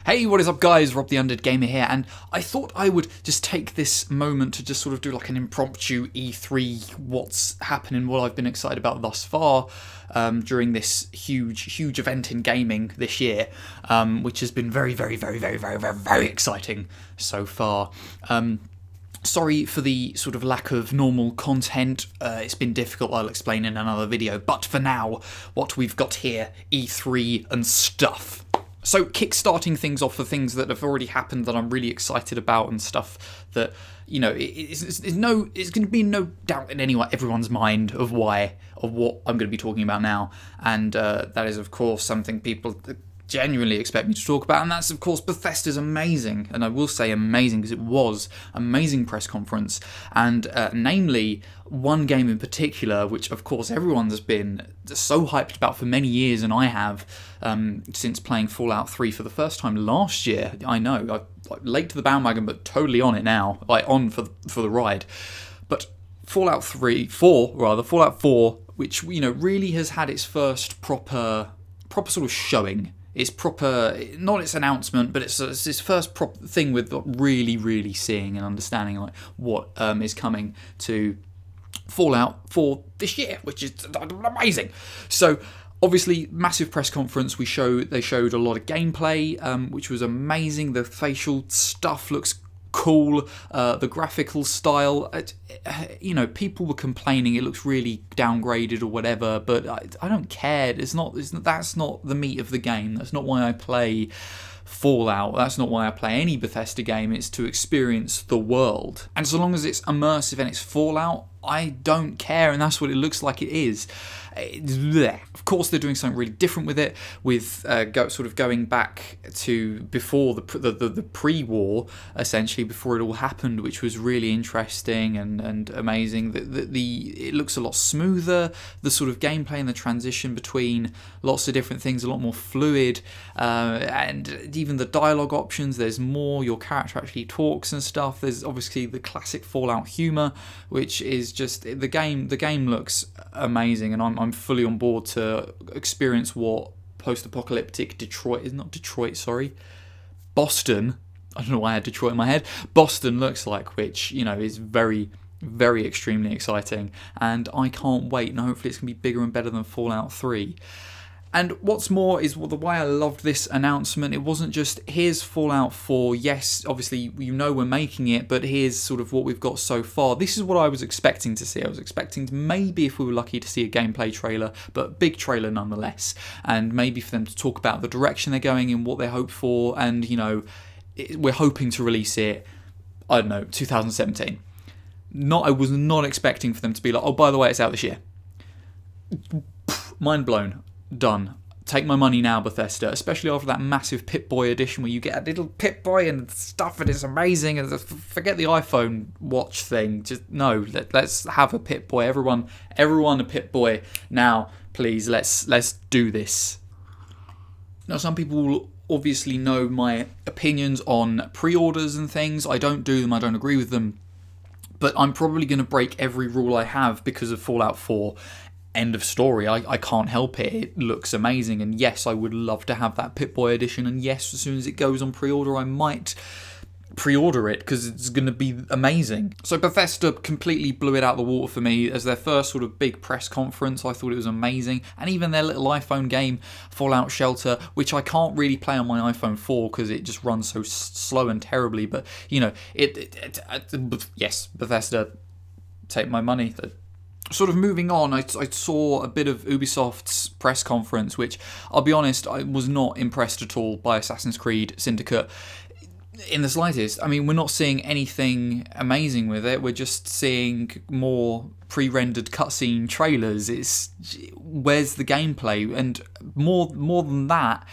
Hey, what is up guys, Rob the Undead Gamer here, and I thought I would just take this moment to just sort of do like an impromptu E3, what's happening, what I've been excited about thus far during this huge event in gaming this year, which has been very exciting so far. Sorry for the sort of lack of normal content, it's been difficult, I'll explain in another video, but for now, what we've got here, E3 and stuff. So kickstarting things off for things that have already happened that I'm really excited about and stuff that, you know, it's going to be no doubt in everyone's mind of what I'm going to be talking about now, and that is of course something people genuinely expect me to talk about, and that's of course Bethesda's amazing, and I will say amazing because it was amazing press conference, and namely one game in particular which of course everyone's been so hyped about for many years, and I have since playing Fallout 3 for the first time last year. I know, I'm late to the bandwagon but totally on it now, like on for the ride. But Fallout 4, which, you know, really has had its first proper sort of showing. It's proper, not its announcement, but it's its first proper thing with really seeing and understanding like what is coming to Fallout 4 this year, which is amazing. So obviously, massive press conference. They showed a lot of gameplay, which was amazing. The facial stuff looks cool, the graphical style, you know, people were complaining it looks really downgraded or whatever, but I don't care. That's not the meat of the game. That's not why I play Fallout. That's not why I play any Bethesda game. It's to experience the world, and so long as it's immersive and it's Fallout, I don't care, and that's what it looks like it is. Of course, they're doing something really different with it, with sort of going back to before the pre-war, essentially, before it all happened, which was really interesting and amazing. It looks a lot smoother. The sort of gameplay and the transition between lots of different things, a lot more fluid, and even the dialogue options. There's more. Your character actually talks and stuff. There's obviously the classic Fallout humor, which is just the game. The game looks amazing, and I'm fully on board to experience what post-apocalyptic Boston, I don't know why I had Detroit in my head, Boston looks like, which, you know, is very extremely exciting, and I can't wait, and hopefully it's going to be bigger and better than Fallout 3. And what's more is why I loved this announcement. It wasn't just, here's Fallout 4, yes, obviously you know we're making it, but here's sort of what we've got so far. This is what I was expecting to see. I was expecting maybe, if we were lucky, to see a gameplay trailer, but big trailer nonetheless, and maybe for them to talk about the direction they're going in, what they hope for, and, you know, we're hoping to release it, I don't know, 2017. I was not expecting for them to be like, oh, by the way, it's out this year. Mind blown. Done. Take my money now, Bethesda, especially after that massive Pip-Boy edition where you get a little Pip-Boy and stuff, and it's amazing, and forget the iPhone watch thing. Just no, let's have a Pip-Boy. Everyone a Pip-Boy now, please. Let's do this. Now, some people will obviously know my opinions on pre-orders and things. I don't do them, I don't agree with them, but I'm probably going to break every rule I have because of Fallout 4. End of story. I can't help it. It looks amazing, and yes, I would love to have that Pip-Boy edition, and yes, as soon as it goes on pre-order, I might pre-order it because it's going to be amazing. So Bethesda completely blew it out of the water for me as their first sort of big press conference. I thought it was amazing, and even their little iPhone game, Fallout Shelter, which I can't really play on my iPhone 4 because it just runs so slow and terribly, but, you know, yes, Bethesda, take my money. Sort of moving on, I saw a bit of Ubisoft's press conference, which, I'll be honest, I was not impressed at all by Assassin's Creed Syndicate in the slightest. I mean, we're not seeing anything amazing with it, we're just seeing more pre-rendered cutscene trailers. Where's the gameplay? And more than that,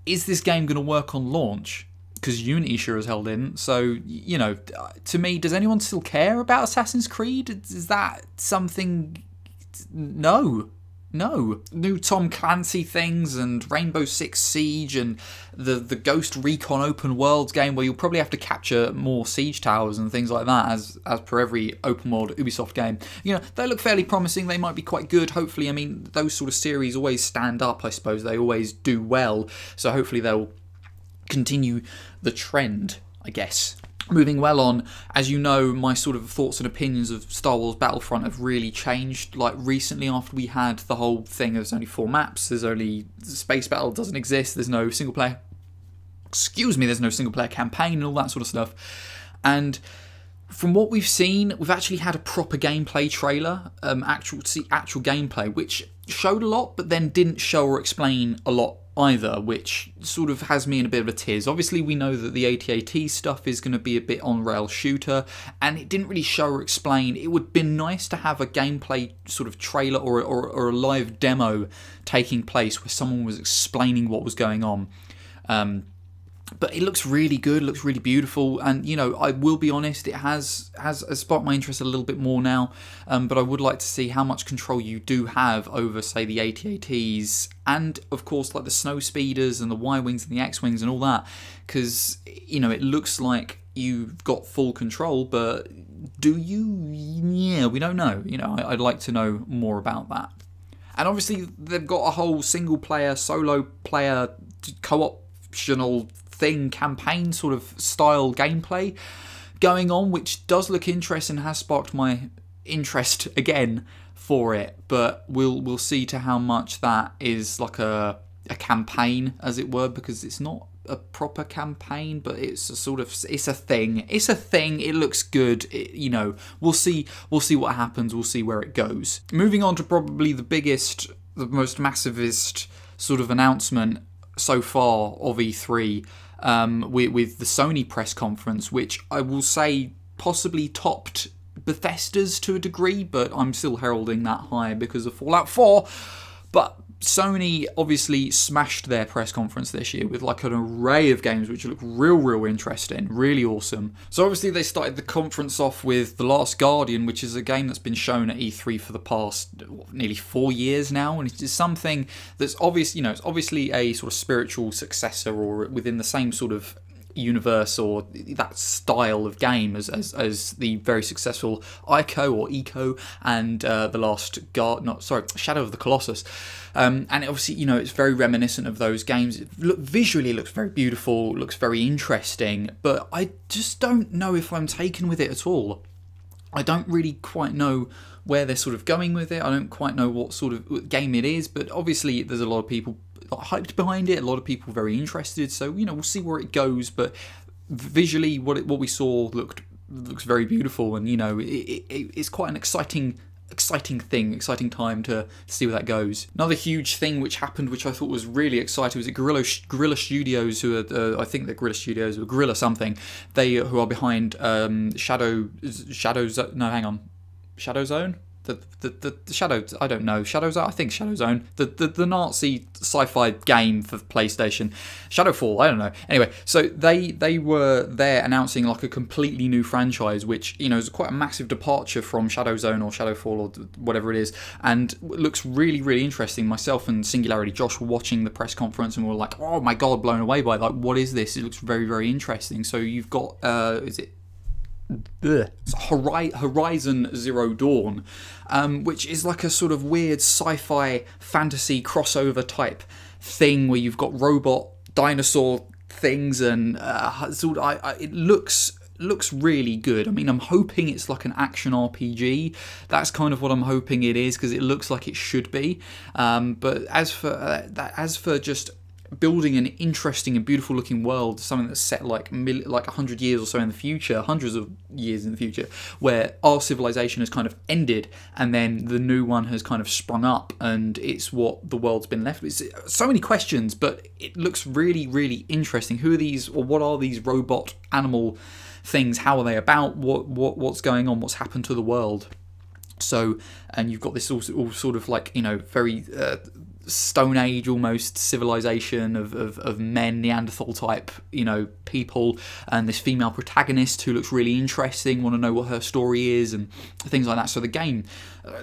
is this game going to work on launch? Because Unity sure as hell didn't. So, you know, to me, does anyone still care about Assassin's Creed? Is that something? No. New Tom Clancy things and Rainbow Six Siege and the Ghost Recon open world game where you'll probably have to capture more siege towers and things like that as per every open world Ubisoft game. You know, they look fairly promising. They might be quite good, hopefully. I mean, those sort of series always stand up, I suppose. They always do well. So hopefully they'll continue the trend, I guess. Moving well on, as you know, my sort of thoughts and opinions of Star Wars Battlefront have really changed. Like recently, after we had the whole thing, there's only 4 maps, there's only space battle doesn't exist, there's no single player. There's no single player campaign and all that sort of stuff. And from what we've seen, we've actually had a proper gameplay trailer, actual gameplay, which showed a lot, but then didn't show or explain a lot either, which sort of has me in a bit of a tears. Obviously, we know that the AT-AT stuff is going to be a bit on-rail shooter, and it didn't really show or explain. It would have been nice to have a gameplay sort of trailer or a live demo taking place where someone was explaining what was going on. But it looks really good, looks really beautiful, and you know, I will be honest, it has sparked my interest a little bit more now, but I would like to see how much control you do have over, say, the AT-ATs, and of course like the snow speeders and the Y-Wings and the X-Wings and all that, because, you know, it looks like you've got full control, but do you? Yeah, we don't know. You know, I'd like to know more about that. And obviously they've got a whole single player, solo player, co-optional thing, campaign sort of style gameplay going on, which does look interesting, has sparked my interest again for it, but we'll see to how much that is like a campaign, as it were, because it's not a proper campaign, but it's a sort of, it's a thing, it looks good, you know, we'll see what happens, we'll see where it goes. Moving on to probably the most massivest sort of announcement so far of E3, with the Sony press conference, which I will say possibly topped Bethesda's to a degree, but I'm still heralding that high because of Fallout 4. But Sony obviously smashed their press conference this year with like an array of games which look real interesting, really awesome. So obviously they started the conference off with The Last Guardian, which is a game that's been shown at E3 for the past nearly 4 years now, and it's something that's obvious, you know, it's obviously a sort of spiritual successor or within the same sort of universe or that style of game as the very successful Eco and Shadow of the Colossus, and obviously, you know, it's very reminiscent of those games. Visually it looks very beautiful, looks very interesting, but I just don't know if I'm taken with it at all. I don't really quite know where they're sort of going with it. I don't quite know what sort of game it is, but obviously there's a lot of people hyped behind it, a lot of people very interested, so, you know, we'll see where it goes. But visually what we saw looks very beautiful, and, you know, it's quite an exciting time to see where that goes. Another huge thing which happened, which I thought was really exciting, was at Guerrilla Studios, who are I think they're Guerrilla Studios or Guerrilla something, who are behind Shadow Zone. The Shadow, I don't know, Shadow Zone, I think Shadow Zone, the Nazi sci-fi game for PlayStation, Shadowfall, I don't know. Anyway, so they were there announcing like a completely new franchise, which, you know, is quite a massive departure from Shadow Zone or Shadowfall or whatever it is, and looks really interesting. Myself and Singularity Josh were watching the press conference and we were like, oh my god, blown away by, like, what is this? It looks very interesting. So you've got, it's Horizon Zero Dawn, which is like a sort of weird sci-fi fantasy crossover type thing where you've got robot dinosaur things, and it looks really good. I mean, I'm hoping it's like an action RPG. That's kind of what I'm hoping it is, because it looks like it should be. But as for just building an interesting and beautiful looking world, something that's set like 100 years or so in the future, hundreds of years in the future, where our civilization has kind of ended and then the new one has kind of sprung up, and it's what the world's been left with. So many questions, but it looks really interesting. Who are these, or what are these robot animal things? How are they about? What's going on? What's happened to the world? So, and you've got this all sort of like, you know, very Stone Age almost civilization of men, Neanderthal type, you know, people, and this female protagonist who looks really interesting. Want to know what her story is and things like that. So the game,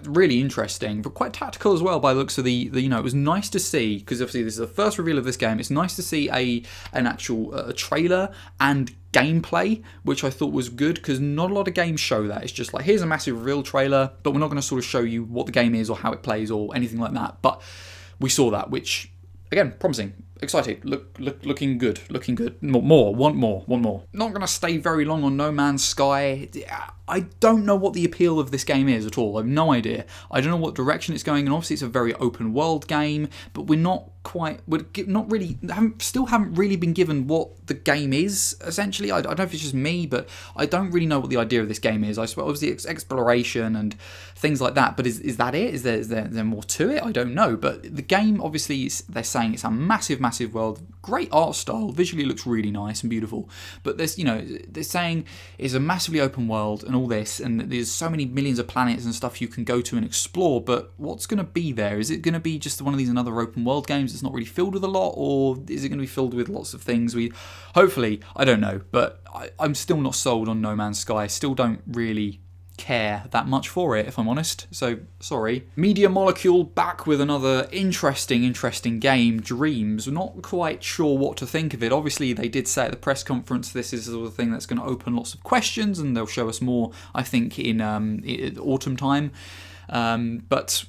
really interesting, but quite tactical as well by the looks of the you know, it was nice to see, because obviously this is the first reveal of this game. It's nice to see an actual trailer and gameplay, which I thought was good, because not a lot of games show that. It's just like, here's a massive reveal trailer, but we're not going to sort of show you what the game is or how it plays or anything like that. But we saw that, which, again, promising. excited. Looking good. Looking good. More. Want more. Not going to stay very long on No Man's Sky. I don't know what the appeal of this game is at all. I have no idea. I don't know what direction it's going in. Obviously, it's a very open world game, but we're not really, haven't really been given what the game is, essentially. I don't know if it's just me, but I don't really know what the idea of this game is. I suppose obviously it's exploration and things like that, but is that it? Is there more to it? I don't know. But the game, obviously, they're saying it's a massive world, great art style, visually looks really nice and beautiful, but there's, they're saying it's a massively open world and all this, and there's so many millions of planets and stuff you can go to and explore, but what's going to be there? Is it going to be just one of these another open world games that's not really filled with a lot, or is it going to be filled with lots of things? Hopefully, I don't know, but I'm still not sold on No Man's Sky. Still don't really care that much for it, if I'm honest, so sorry. Media Molecule back with another interesting game, Dreams. Not quite sure what to think of it. Obviously, they did say at the press conference this is the sort of thing that's going to open lots of questions, and they'll show us more, I think, in autumn time. But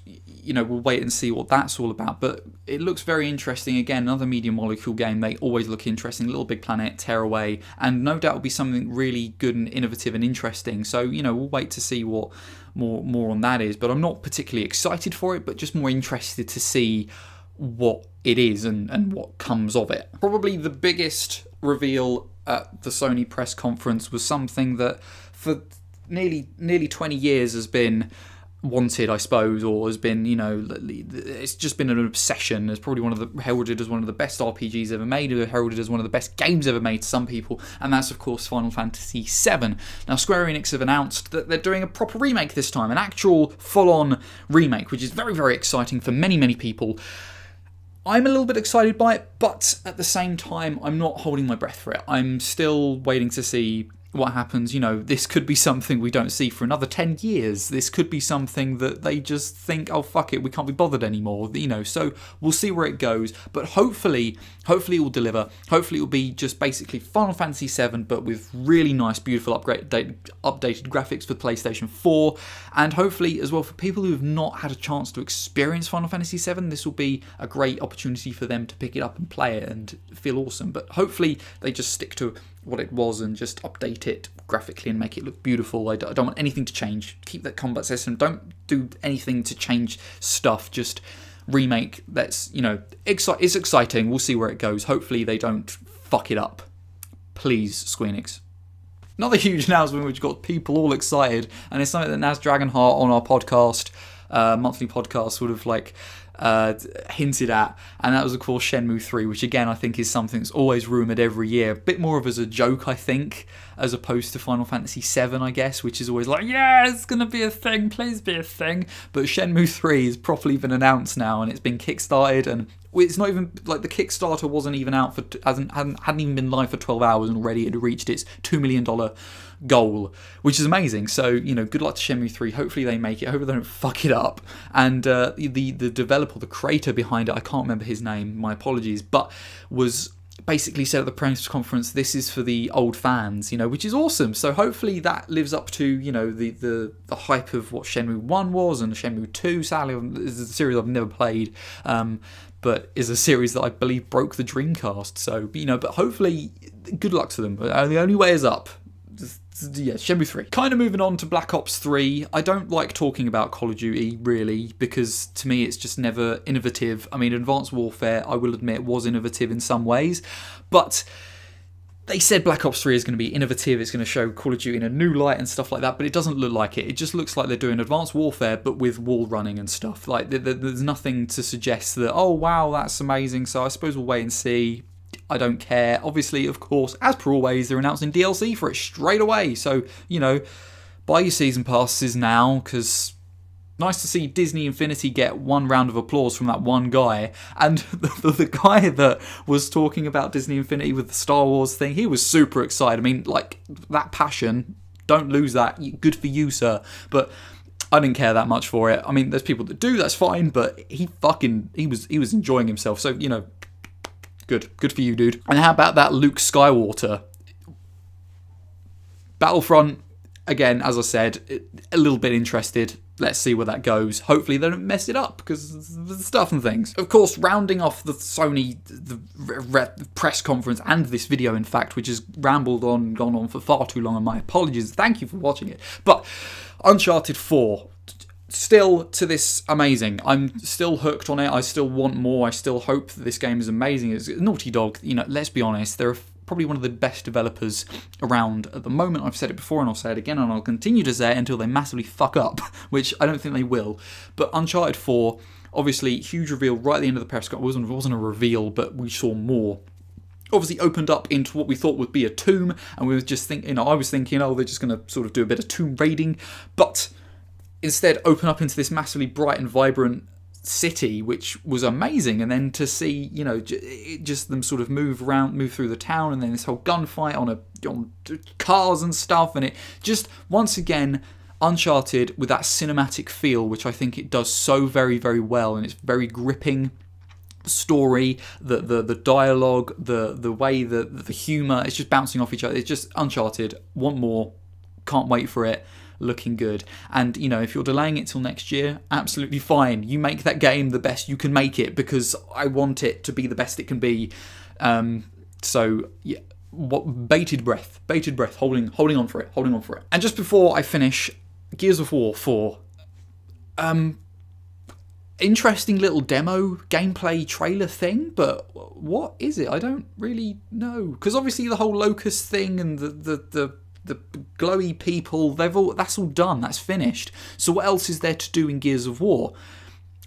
we'll wait and see what that's all about. But it looks very interesting. Again, another Media Molecule game. They always look interesting. Little Big Planet, Tearaway, and no doubt will be something really good and innovative and interesting. So we'll wait to see what more on that is. But I'm not particularly excited for it, but just more interested to see what it is and what comes of it. Probably the biggest reveal at the Sony press conference was something that for nearly 20 years has been wanted, I suppose, or has been, it's just been an obsession. It's probably heralded as one of the best RPGs ever made, heralded as one of the best games ever made to some people, and that's of course Final Fantasy VII. Now Square Enix have announced that they're doing a proper remake this time, an actual full-on remake, which is very exciting for many people. I'm a little bit excited by it, but at the same time, I'm not holding my breath for it. I'm still waiting to see what happens. This could be something we don't see for another 10 years. This could be something that they just think, oh fuck it, we can't be bothered anymore. So we'll see where it goes. But hopefully it will deliver. Hopefully it will be just basically Final Fantasy VII, but with really nice, beautiful updated graphics for PlayStation 4. And hopefully as well for people who have not had a chance to experience Final Fantasy VII, this will be a great opportunity for them to pick it up and play it and feel awesome. But hopefully they just stick to what it was and just update it graphically and make it look beautiful. I don't want anything to change. Keep that combat system. Don't do anything to change stuff. Just remake. That's, it's exciting. We'll see where it goes. Hopefully they don't fuck it up. Please, Square Enix. Another huge announcement which got people all excited, and it's something that Naz Dragonheart on our podcast, monthly podcast, sort of hinted at, and that was of course Shenmue 3, which again I think is something that's always rumoured every year, a bit more of as a joke I think, as opposed to Final Fantasy VII I guess, which is always like, yeah, it's gonna be a thing, please be a thing. But Shenmue 3 has properly been announced now, and it's been kickstarted, and it's not even like the Kickstarter wasn't even out for hadn't even been live for 12 hours, and already it had reached its $2 million goal, which is amazing. So good luck to Shenmue 3. Hopefully they make it. Hopefully they don't fuck it up. And the developer, the creator behind it, I can't remember his name, my apologies, but was basically said at the press conference, this is for the old fans, which is awesome. So hopefully that lives up to the hype of what Shenmue 1 was, and Shenmue 2 sadly is a series I've never played, but is a series that I believe broke the Dreamcast. So but hopefully good luck to them. The only way is up. Yeah, Shenmue 3. Kind of moving on to Black Ops 3. I don't like talking about Call of Duty, really, because to me it's just never innovative. I mean, Advanced Warfare, I will admit, was innovative in some ways, but they said Black Ops 3 is going to be innovative, it's going to show Call of Duty in a new light and stuff like that, but it doesn't look like it. It just looks like they're doing Advanced Warfare, but with wall running and stuff. Like, there's nothing to suggest that, oh wow, that's amazing, so I suppose we'll wait and see. I don't care. Obviously, of course, as per always, they're announcing DLC for it straight away. So, buy your season passes now, because nice to see Disney Infinity get one round of applause from that one guy. And the guy that was talking about Disney Infinity with the Star Wars thing, he was super excited. I mean, like, that passion, don't lose that. Good for you, sir. But I didn't care that much for it. I mean, there's people that do, that's fine, but he was enjoying himself. So, Good for you, dude. And how about that Luke Skywalker? Battlefront, again, as I said, a little bit interested. let's see where that goes. Hopefully they don't mess it up because of the stuff and things. Of course, rounding off the Sony press conference and this video, in fact, which has gone on for far too long, and my apologies. Thank you for watching it. But Uncharted 4, still to this amazing. I'm still hooked on it. I still want more. I still hope that this game is amazing. It's Naughty Dog, you know, let's be honest, they're probably one of the best developers around at the moment. I've said it before and I'll say it again and I'll continue to say it until they massively fuck up, which I don't think they will. But Uncharted 4, obviously, huge reveal right at the end of the press conference. It wasn't a reveal, but we saw more. Obviously opened up into what we thought would be a tomb, and we were just thinking, you know, I was thinking, oh, they're just going to sort of do a bit of tomb raiding, but instead open up into this massively bright and vibrant city, which was amazing. And then to see, you know, just them sort of move through the town, and then this whole gunfight on cars and stuff, and it just, once again, Uncharted with that cinematic feel, which I think it does so very, very well, and it's very gripping story, the dialogue, the way the humour, it's just bouncing off each other. It's just Uncharted, want more, can't wait for it. Looking good. And, you know, if you're delaying it till next year, absolutely fine. You make that game the best you can make it, because I want it to be the best it can be. So yeah, bated breath, holding on for it. And just before I finish, Gears of War 4, interesting little demo gameplay trailer thing, but what is it? I don't really know, because obviously the whole Locust thing and the glowy people, that's all done, that's finished. So what else is there to do in Gears of War?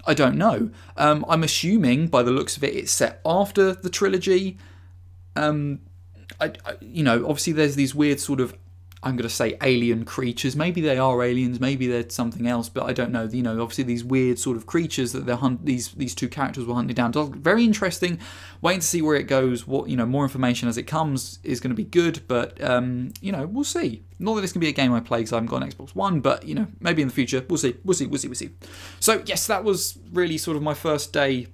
I don't know. I'm assuming, by the looks of it, it's set after the trilogy. You know, obviously there's these weird sort of, I'm going to say alien creatures. Maybe they are aliens, maybe they're something else, but I don't know. You know, obviously these weird sort of creatures that these two characters were hunting down. Very interesting. Waiting to see where it goes. What, you know, more information as it comes is going to be good, but you know, we'll see. Not that it's going to be a game I play because I haven't got an Xbox One, but you know, maybe in the future. We'll see. So yes, that was really sort of my first day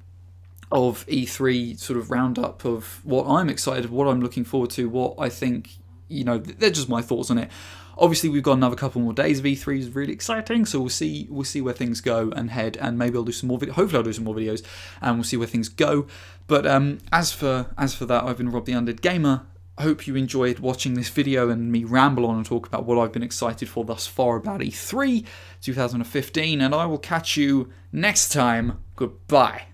of E3 sort of roundup of what I'm excited, what I'm looking forward to, what I think. You know, they're just my thoughts on it. Obviously, we've got another couple more days of E3, is really exciting. So we'll see where things go and head, and maybe I'll do some more. Hopefully, I'll do some more videos, and we'll see where things go. But as for that, I've been Rob the Undead Gamer. I hope you enjoyed watching this video and me ramble on and talk about what I've been excited for thus far about E3 2015. And I will catch you next time. Goodbye.